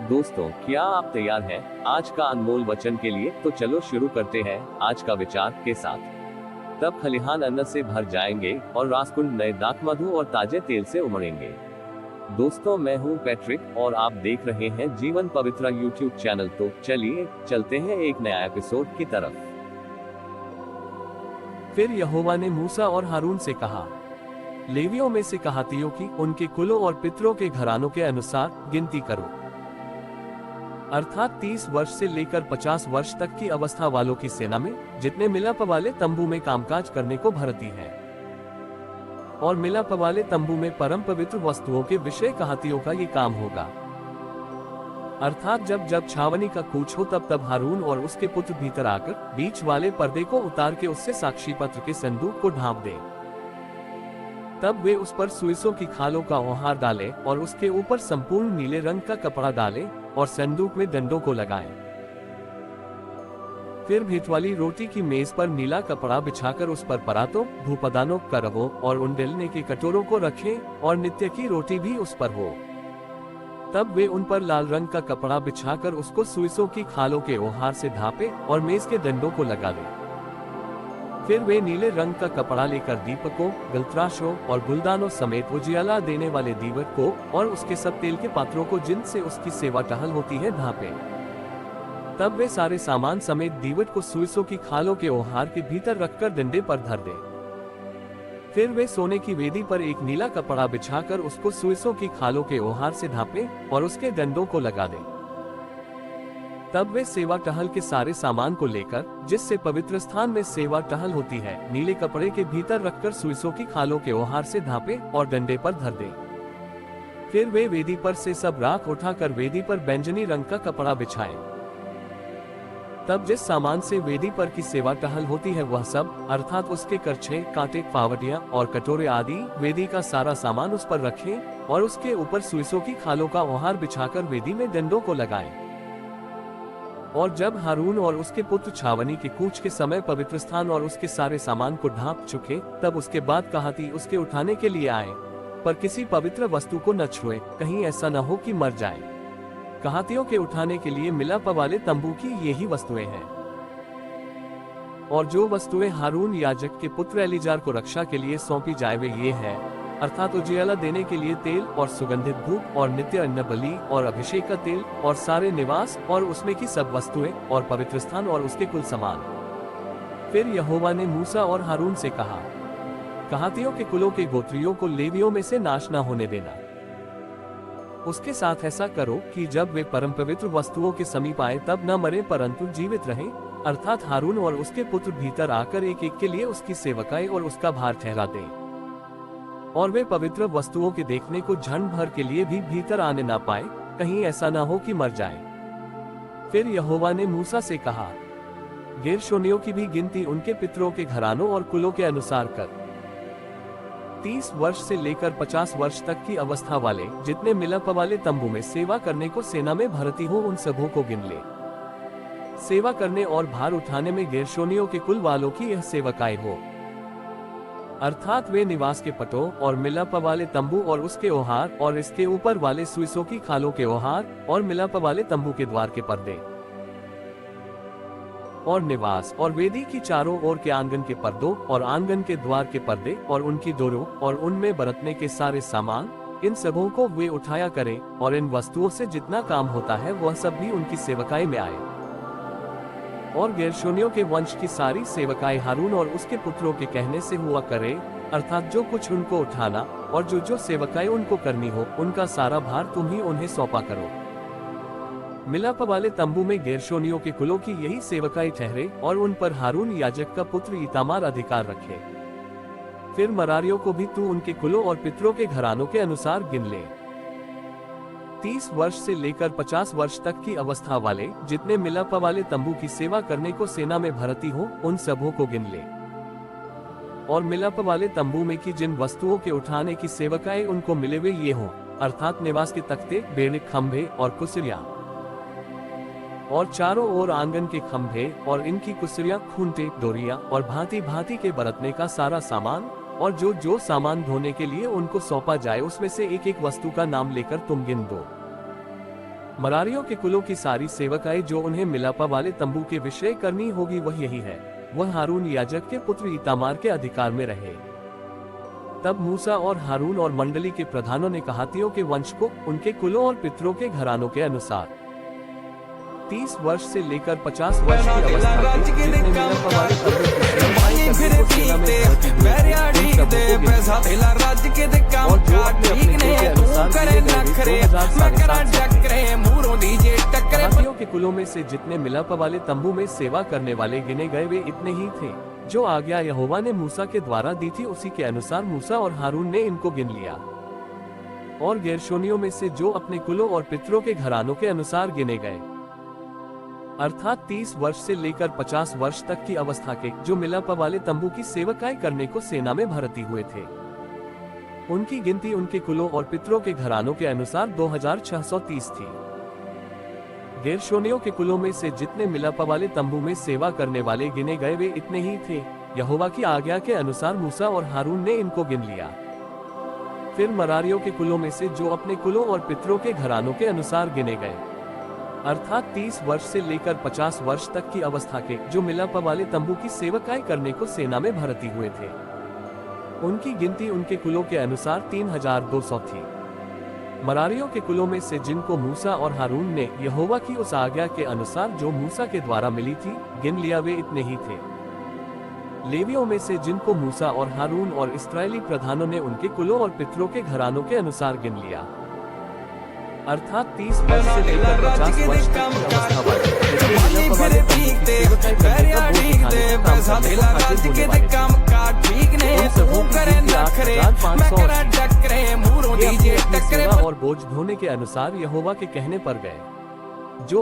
दोस्तों, क्या आप तैयार हैं आज का अनमोल वचन के लिए? तो चलो शुरू करते हैं आज का विचार के साथ। तब खलिहान अन्न से भर जाएंगे और रासकुंड नए दाखमधु और ताजे तेल से उमड़ेंगे। दोस्तों, मैं हूं पैट्रिक और आप देख रहे हैं जीवन पवित्रा यूट्यूब चैनल। तो चलिए चलते हैं एक नया एपिसोड की तरफ। फिर यहोवा ने मूसा और हारून से कहा, लेवियों में से कहातियों की उनके कुलों और पितरों के घरानों के अनुसार गिनती करो, अर्थात 30 वर्ष से लेकर 50 वर्ष तक की अवस्था वालों की सेना में जितने मिलाप वाले तंबू में कामकाज करने को भर्ती है। और मिलाप वाले तंबू में परम पवित्र वस्तुओं के विषय कहातियों का ये काम होगा। अर्थात जब जब छावनी का कूच हो तब तब हारून और उसके पुत्र भीतर आकर बीच वाले पर्दे को उतार के उससे साक्षी पत्र के संदूक को ढांप दें। तब वे उस पर सुइसों की खालों का ओहार डालें और उसके ऊपर संपूर्ण नीले रंग का कपड़ा डालें और संदूक में डंडों को लगाएं। फिर भेंट वाली रोटी की मेज पर नीला कपड़ा बिछाकर उस पर परातों, धूपदानों, करवों और उंडेलने के कटोरों को रखें और नित्य की रोटी भी उस पर हो। तब वे उन पर लाल रंग का कपड़ा बिछाकर उसको सुइसों की खालों के ओहार से ढांपें और मेज के डंडों को लगा दें। फिर वे नीले रंग का कपड़ा लेकर दीपकों, गलतराशों और गुलदानों समेत उजियाला देने वाले दीवट को और उसके सब तेल के पात्रों को जिनसे उसकी सेवा टहल होती है ढांपें। तब वे सारे सामान समेत दीवट को सुइसों की खालों के ओहार के भीतर रखकर डंडे पर धर दें। फिर वे सोने की वेदी पर एक नीला कपड़ा बिछाकर उसको सुइसों की खालों के ओहार से ढांपें और उसके डंडों को लगा दें। तब वे सेवा टहल के सारे सामान को लेकर, जिससे पवित्र स्थान में सेवा टहल होती है, नीले कपड़े के भीतर रखकर सुइसों की खालों के ओहार से ढांपें और डंडे पर धर दें। फिर वे वेदी पर से सब राख उठाकर वेदी पर बैंजनी रंग का कपड़ा बिछाएं। तब जिस सामान से वेदी पर की सेवा टहल होती है वह सब, अर्थात उसके करछे, कांटे, पावटियां और कटोरे आदि वेदी का सारा सामान उस पर रखें और उसके ऊपर सुइसों की खालों का ओहार बिछाकर वेदी में डंडों को लगाएं। और जब हारून और उसके पुत्र छावनी के कूच के समय पवित्र स्थान और उसके सारे सामान को ढांप चुके, तब उसके बाद कहाती उसके उठाने के लिए आए, पर किसी पवित्र वस्तु को न छुए, कहीं ऐसा न हो कि मर जाए। कहातियों के उठाने के लिए मिलाप वाले तंबू की यही वस्तुएं हैं। और जो वस्तुएं हारून याजक के पुत्र एलीजार को रक्षा के लिए सौंपी जाए वे ये है, अर्थात उजियाला देने के लिए तेल और सुगंधित धूप और नित्य अन्न बलि और अभिषेक का तेल और सारे निवास और उसमें की सब वस्तुएं और पवित्र स्थान और उसके कुल सामान। फिर यहोवा ने मूसा और हारून से कहा, कहातियों के कुलों के गोत्रियों को लेवियों में से नाश न होने देना। उसके साथ ऐसा करो कि जब वे परम पवित्र वस्तुओं के समीप आए तब न मरे परंतु जीवित रहें, अर्थात हारून और उसके पुत्र भीतर आकर एक एक के लिए उसकी सेवकाई और उसका भार ठहरा दें। और वे पवित्र वस्तुओं के देखने को क्षण भर के लिए भी भीतर आने ना पाए, कहीं ऐसा ना हो कि मर जाए। फिर यहोवा ने मूसा से कहा, गेर्शोनियों की भी गिनती उनके पितरों के घरानों और कुलों के अनुसार कर। 30 वर्ष से लेकर 50 वर्ष तक की अवस्था वाले जितने मिलाप वाले तंबू में सेवा करने को सेना में भर्ती हो उन सबों को गिन ले। सेवा करने और भार उठाने में गेर्शोनियों के कुल वालों की यह सेवकाई हो, अर्थात वे निवास के पटों और मिलाप वाले तंबू और उसके ओहार और इसके ऊपर वाले सुइसों की खालों के ओहार और मिलाप वाले तंबू के द्वार के पर्दे और निवास और वेदी की चारों ओर के आंगन के पर्दों और आंगन के द्वार के पर्दे और उनकी डोरों और उनमें बरतने के सारे सामान, इन सबों को वे उठाया करें और इन वस्तुओं से जितना काम होता है वह सब भी उनकी सेवकाई में आए। और गेर्शोनियों के वंश की सारी सेवकाई हारून और उसके पुत्रों के कहने से हुआ करे, अर्थात जो कुछ उनको उठाना और जो जो सेवकाई उनको करनी हो उनका सारा भार तुम ही उन्हें सौंपा करो। मिलाप वाले तंबू में गेर्शोनियों के कुलों की यही सेवकाई ठहरे और उन पर हारून याजक का पुत्र इतामार अधिकार रखे। फिर मरारियों को भी तू उनके कुलों और पितरों के घरानों के अनुसार गिन ले। 30 वर्ष से लेकर 50 वर्ष तक की अवस्था वाले जितने मिलाप वाले तंबू की सेवा करने को सेना में भर्ती हो उन सबों को गिन ले। और मिलाप वाले तंबू में की जिन वस्तुओं के उठाने की सेवकाएं उनको मिले वे ये हो, अर्थात निवास के तख्ते, बेड़े, खंभे और कुसिरियां और चारों ओर आंगन के खंभे और इनकी कुसिरियां, खूंटे, डोरियां और भांति भांति के बरतने का सारा सामान और जो जो सामान धोने के लिए उनको सौंपा जाए उसमें से एक एक वस्तु का नाम लेकर तुम गिन दो। मरारियों के कुलों की सारी सेवकाई जो उन्हें मिलापा वाले तंबू के विषय करनी होगी वह यही है, वह हारून याजक के पुत्र इतामार के अधिकार में रहे। तब मूसा और हारून और मंडली के प्रधानों ने कहातियों के वंश को उनके कुलों और पितरों के घरानों के अनुसार 30 वर्ष से लेकर 50 वर्ष की अवस्था के जितने मिलापा वाले तंबू की सेवकाई करने को सेना में भर्ती हुए थे, उन सबों को गिनती। और जो अपने अपने कुल के अनुसार गिने गए वे 2000 कहातियों के कुलों में से जितने मिलापा वाले तंबू में सेवा करने वाले गिने गए वे इतने ही थे। जो आज्ञा यहोवा ने मूसा के द्वारा दी थी उसी के अनुसार मूसा और हारून ने इनको गिन लिया। और गेर्शोनियों में से जो अपने कुलों और पितरों के घरानों के अनुसार गिने गए, अर्थात 30 वर्ष से लेकर 50 वर्ष तक की अवस्था के, जो मिलापा वाले तंबू की सेवकाई करने को सेना में भर्ती हुए थे, उनकी गिनती उनके कुलों और पितरों के घरानों के अनुसार 2630 थी। गेर्शोनियों के कुलों में से जितने मिलापा वाले तंबू में सेवा करने वाले गिने गए वे इतने ही थे। यहोवा की आज्ञा के अनुसार मूसा और हारून ने इनको गिन लिया। फिर मरारियों के कुलों में से जो अपने कुलों और पितरों के घरानों के अनुसार गिने गए, अर्थात 30 वर्ष से लेकर 50 वर्ष तक की अवस्था के, जो मिलापा वाले तंबू की सेवकाई करने को सेना में भर्ती हुए थे, उनकी गिनती उनके कुलों के अनुसार 3200 थी। मरारियों के कुलों में से जिनको मूसा और हारून ने यहोवा की उस आज्ञा के अनुसार जो मूसा के द्वारा मिली थी गिन लिया वे इतने ही थे। लेवियों में से जिनको मूसा और हारून और इस्राएली प्रधानों ने उनके कुलों और पितरों के घरानों के अनुसार गिन लिया, अर्थात 30 वर्ष से लेकर 50 वर्ष तक की अवस्था वाले और बोझ ढोने के अनुसार यहोवा के कहने पर गए। जो